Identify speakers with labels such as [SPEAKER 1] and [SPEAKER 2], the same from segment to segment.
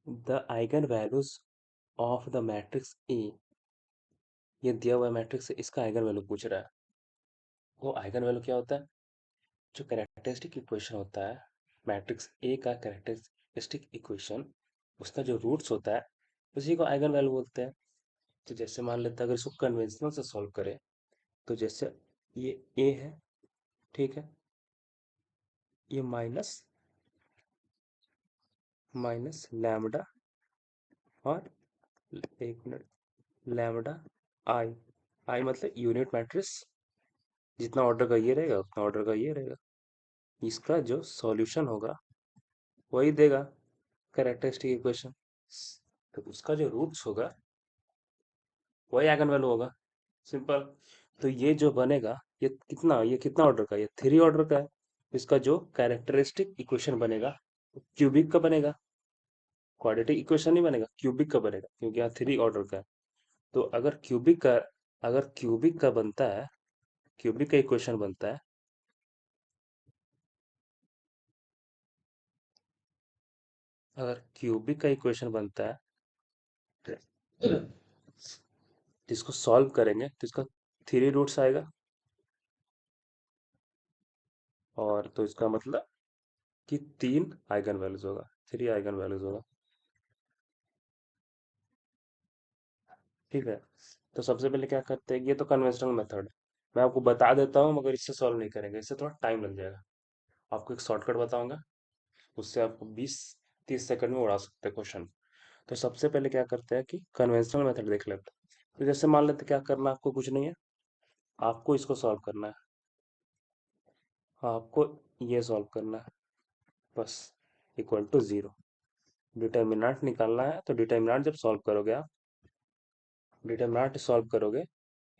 [SPEAKER 1] The eigen values of the matrix A, ये दिया हुआ मैट्रिक्स है, इसका आइगन वैल्यू पूछ रहा है। वो आइगन वैल्यू क्या होता है? जो कैरेक्टरिस्टिक इक्वेशन होता है, मैट्रिक्स ए का कैरेक्टरिस्टिक इक्वेशन, उसका जो रूट्स होता है, उसी को आइगन वैल्यू बोलते हैं। तो जैसे मान लेते हैं, अगर इसको कन्वेंशनल से सॉल्व करें, तो जैसे ये ए है, ठीक है, ये माइनस माइनस लैम्डा और एक मिनट, लैम्डा आई, आई मतलब यूनिट मैट्रिक्स, जितना ऑर्डर का ये रहेगा उतना ऑर्डर का ये रहेगा, इसका जो सॉल्यूशन होगा वही देगा कैरेक्टरिस्टिक इक्वेशन। तो उसका जो रूट्स होगा वही आइगन वैल्यू होगा, सिंपल। तो ये जो बनेगा, ये कितना ऑर्डर का है? ये 3 ऑर्डर का है। इसका जो कैरेक्टरिस्टिक इक्वेशन बनेगा वो क्यूबिक का बनेगा, क्वाड्रेटिक इक्वेशन नहीं बनेगा, क्यूबिक का बनेगा, क्योंकि यहाँ 3 ऑर्डर का है। तो अगर क्यूबिक का बनता है, क्यूबिक का इक्वेशन बनता है, अगर क्यूबिक का इक्वेशन बनता है, जिसको सॉल्व करेंगे तो इसका 3 रूट्स आएगा, और तो इसका मतलब कि 3 आइगन वैल्यूज होगा, 3 आइगन वैल्यूज होगा, ठीक है। तो सबसे पहले क्या करते हैं, ये तो कन्वेंशनल मेथड है, मैं आपको बता देता हूँ, मगर इससे सॉल्व नहीं करेंगे, इससे थोड़ा टाइम लग जाएगा। आपको एक शॉर्टकट बताऊंगा, उससे आपको 20-30 सेकंड में उड़ा सकते हैं क्वेश्चन। तो सबसे पहले क्या करते हैं कि कन्वेंशनल मेथड देख लेते हैं। तो जैसे मान लेते हैं, क्या करना है, आपको कुछ नहीं है, आपको इसको सॉल्व करना है, आपको ये सॉल्व करना है, बस, इक्वल टू 0, डिटर्मिनेंट निकालना है। तो डिटर्मिनेंट जब सॉल्व करोगे आप, डिटर्मिनेंट सॉल्व करोगे,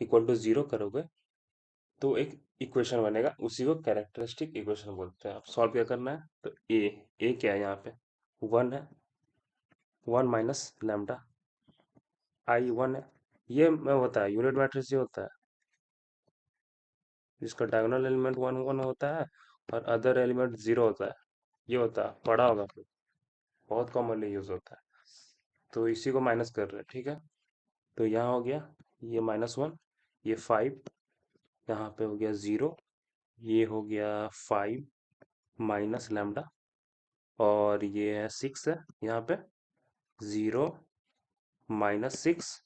[SPEAKER 1] इक्वल टू 0 करोगे, तो एक इक्वेशन बनेगा, उसी को कैरेक्टरिस्टिक इक्वेशन बोलते हैं। अब सॉल्व क्या करना है, तो ए क्या है यहाँ पे, 1 है, 1 - लैम्डा आई 1 है, ये में होता है यूनिट मैट्रिक्स, ये होता है जिसका डायगोनल एलिमेंट 1 1 होता है और अदर एलिमेंट 0 होता है, ये होता है, पढ़ा होगा आपने, बहुत कॉमनली यूज होता है। तो इसी को माइनस कर रहे हैं, ठीक है। तो यहाँ हो गया ये -1, ये 5, यहाँ पे हो गया 0, ये हो गया 5 -लैम्डा, और ये है 6 है यहाँ पे, 0 - 6,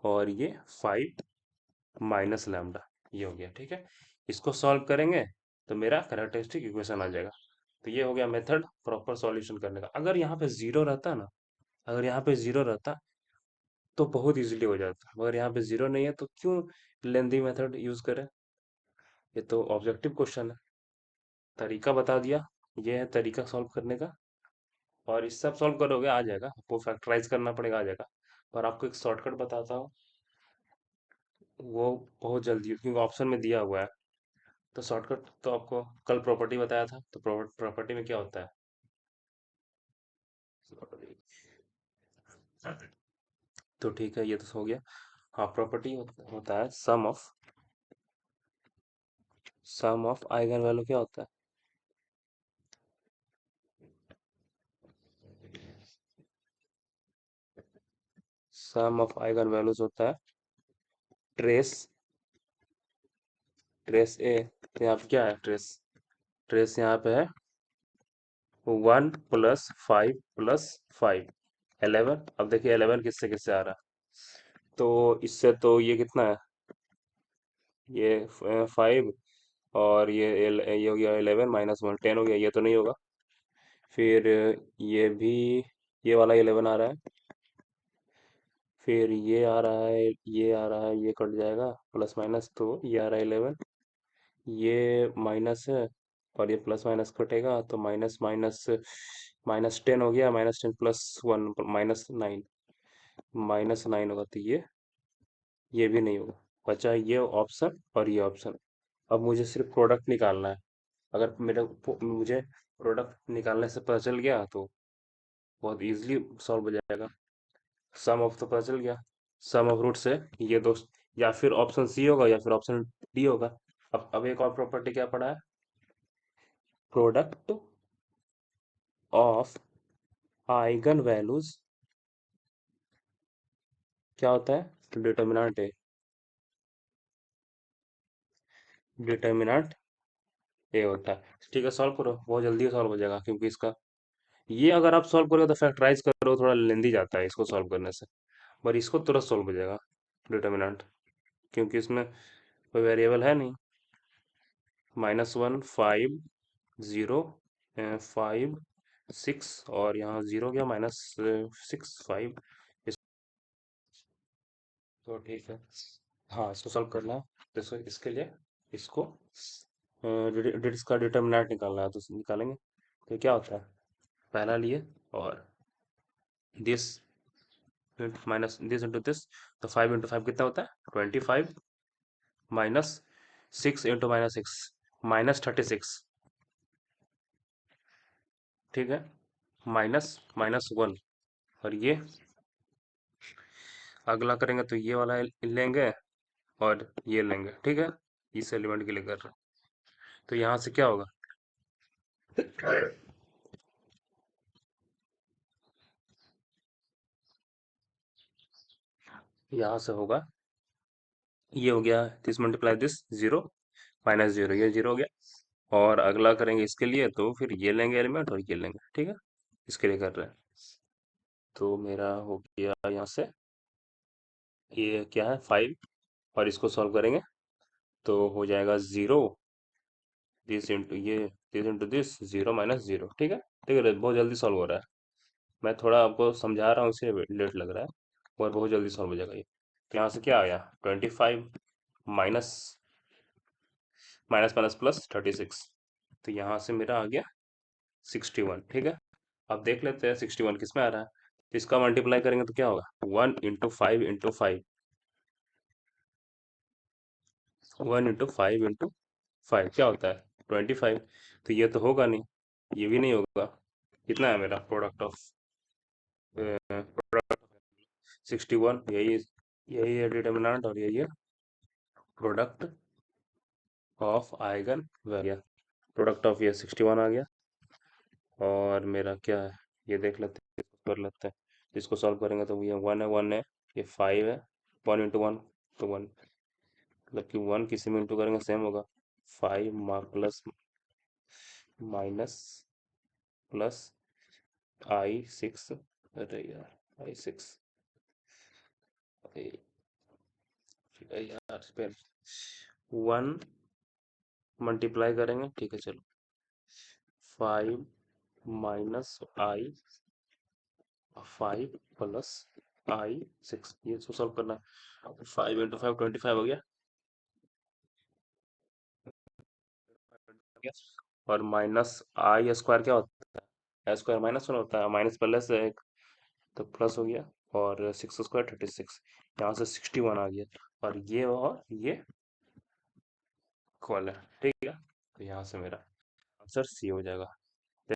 [SPEAKER 1] और ये 5 -लैम्डा, ये हो गया, ठीक है। इसको सॉल्व करेंगे तो मेरा कैरेक्टरिस्टिक इक्वेशन आ जाएगा। तो ये हो गया मेथड प्रॉपर सॉल्यूशन करने का। अगर यहाँ पे जीरो रहता ना, अगर यहाँ पे जीरो रहता तो बहुत इजीली हो जाता, मगर यहाँ पे जीरो नहीं है, तो क्यों लेंदी मेथड यूज करें? ये तो ऑब्जेक्टिव क्वेश्चन है, तरीका बता दिया, ये है तरीका सॉल्व करने का। और इस सब सॉल्व करोगे आ जाएगा, आपको फैक्टराइज करना पड़ेगा, आ जाएगा। पर आपको एक शॉर्टकट बताता हूँ, वो बहुत जल्दी, क्योंकि ऑप्शन में दिया हुआ है। तो शॉर्टकट तो आपको कल प्रॉपर्टी बताया था, तो प्रॉपर्टी में क्या होता है, तो ठीक है, ये तो हो गया। हाँ, प्रॉपर्टी होता है सम ऑफ आइगन वैल्यू, क्या होता है, सम ऑफ आइगन वैल्यूज होता है ट्रेस, ट्रेस ए, तो यहाँ पे क्या है, ट्रेस, ट्रेस यहाँ पे है 1 + 5 + 5, 11। अब देखिए 11 किससे किससे आ रहा है, तो इससे तो ये कितना है, ये 5, और ये हो गया 11 -1, 10 हो गया, ये तो नहीं होगा। फिर ये भी, ये वाला 11 आ रहा है, फिर ये आ रहा है, ये आ रहा है, ये कट जाएगा, प्लस माइनस, तो ये आ रहा है 11, ये माइनस है, और ये प्लस माइनस कटेगा, तो माइनस माइनस -10 हो गया, -10 + 1 -9, -9 होगा, तो ये भी नहीं होगा। बचा ये ऑप्शन और ये ऑप्शन। अब मुझे सिर्फ प्रोडक्ट निकालना है। अगर मुझे प्रोडक्ट निकालने से पता चल गया तो बहुत इजीली सॉल्व हो जाएगा। सम ऑफ तो पता चल गया, सम ऑफ रूट से ये दो, या फिर ऑप्शन सी होगा या फिर ऑप्शन डी होगा। अब एक और प्रॉपर्टी क्या पड़ा है, प्रोडक्ट ऑफ आइगन वैल्यूज क्या होता है? डिटर्मिनेंट है। डिटर्मिनेंट ए होता है। ठीक है, सॉल्व करो, बहुत जल्दी सॉल्व हो जाएगा, क्योंकि इसका ये अगर आप सॉल्व करोगे तो फैक्टराइज करो, थोड़ा लेंदी जाता है इसको सॉल्व करने से। पर इसको तुरंत सॉल्व हो जाएगा डिटर्मिनेंट, क्योंकि इसमें कोई वेरिएबल है नहीं। -1 5 0 5 6, और यहाँ जीरो गया, -6 5। तो ठीक है, हाँ इसको सॉल्व करना है। तो इसके लिए इसको इसका डिटर्मिनेंट निकालना है, तो निकालेंगे। तो क्या होता है, पहला लिए और this minus this into this. तो 5 × 5 कितना होता है? 25, -6 × -6 -36। ठीक है, माइनस -1। और ये अगला करेंगे तो ये वाला लेंगे और ये लेंगे। ठीक है, इस एलिमेंट के लिए कर रहे हैं। तो यहाँ से क्या होगा? यहाँ से होगा, ये हो गया दिस मल्टीप्लाई दिस, जीरो -0, ये जीरो हो गया। और अगला करेंगे इसके लिए, तो फिर ये लेंगे एलिमेंट और ये लेंगे। ठीक है, इसके लिए कर रहे हैं। तो मेरा हो गया यहाँ से, ये क्या है 5, और इसको सॉल्व करेंगे तो हो जाएगा 0 दिस इंटू ये, दिस इंटू दिस, 0 -0। ठीक है, ठीक है, बहुत जल्दी सॉल्व हो रहा है। मैं थोड़ा आपको समझा रहा हूँ इसलिए लेट लग रहा है, और बहुत जल्दी सॉल्व हो जाएगा ये। तो यहाँ से क्या आ गया? 25 माइनस माइनस माइनस प्लस 36। तो यहाँ से मेरा आ गया 61। ठीक है, अब देख लेते हैं 61 किस में आ रहा है। तो इसका मल्टीप्लाई करेंगे तो क्या होगा? 1 × 5 × 5, 1 × 5 × 5 क्या होता है? 25। तो ये तो होगा नहीं, ये भी नहीं होगा। कितना है मेरा प्रोडक्ट ऑफ 61? यही यही है डिटर्मिनेंट, और यही है product of eigen value. Product of ये 61 आ गया। और मेरा क्या है, ये देख लेते हैं, इसको कर लेते हैं। इसको सॉल्व करेंगे तो ये 1 है, 1 है, ये 5 है। 1 × 1 तो 1, मतलब कि 1 किसी में इंटू करेंगे सेम होगा। 5 प्लस माइनस प्लस I6। अरे यार, I6, अरे यार, फिर 1 मल्टीप्लाई करेंगे। ठीक है, चलो, 5 -I 5 प्लस I6, ये इसको सॉल्व करना है। 5 × 5 25 हो गया। और माइनस आई स्क्वायर क्या होता है? स्क्वायर -1 होता है, माइनस प्लस है एक, तो प्लस हो गया। और 6 स्क्वायर 36, यहाँ से 61 आ गया। और ये इक्वल है। ठीक है, तो यहाँ से मेरा आंसर सी हो जाएगा।